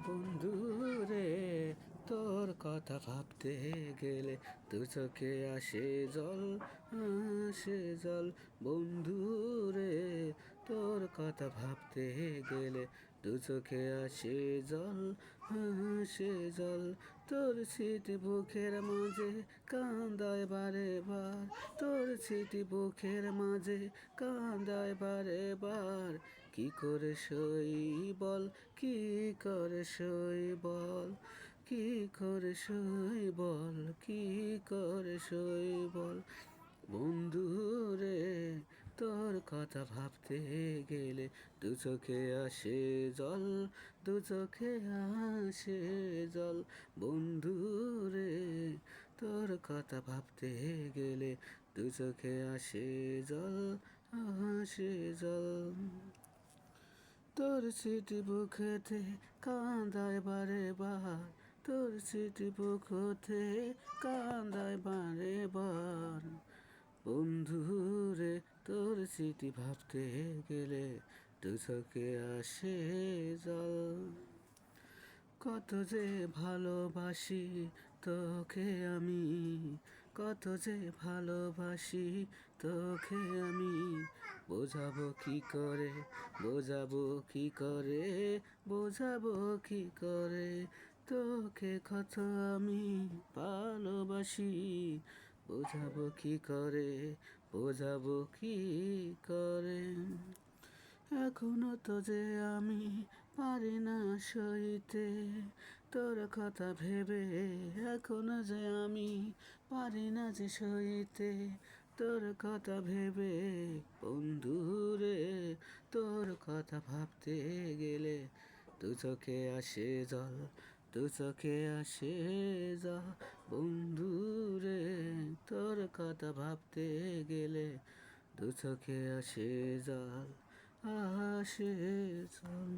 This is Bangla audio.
বন্ধু রে, তোর কথা ভাবতে গেলে দু চোখে আসে জল। বন্ধু রে, তোর কথা ভাবতে গেলে দু চোখে আসে জল। তোর স্মৃতি বুকের মাঝে কান্দায় বারে বার, তোর স্মৃতি বুকের মাঝে কান্দায় বারে বার। কি করে সই বল, কি করে সই বল, কি করে সই বল, কি করে সই বল। বন্ধু রে, তোর কথা ভাবতে গেলে দু চোখে আসে জল, দু চোখে আসে জল। বন্ধু রে, তোর কথা ভাবতে গেলে দু চোখে আসে জল। তোর স্মৃতি বুকেতে কান্দায় বারে বার, তোর স্মৃতি বুকেতে কান্দায় বারে বার। বন্ধু রে, তোর স্মৃতি ভাবতে গেলে দু চোখে আসে জল। কত যে ভালোবাসি তোকে আমি, কত যে ভালোবাসি তোকে আমি। বোঝাবো কি করে, বোঝাবো কি করে, বোঝাবো কি করে। তোকে কত আমি ভালোবাসি, বোঝাবো কি করে, বোঝাবো কি করে। এখনো তো যে আমি পারি না সইতে তোর কথা ভেবে, এখনো যে আমি পারি না যে সইতে তোর কথা ভেবে। বন্ধু রে, তোর কথা ভাবতে গেলে দু চোখে আসে জল, দু চোখে আসে জল। বন্ধু রে, তোর কথা ভাবতে গেলে দু চোখে আসে জল, আসে জল।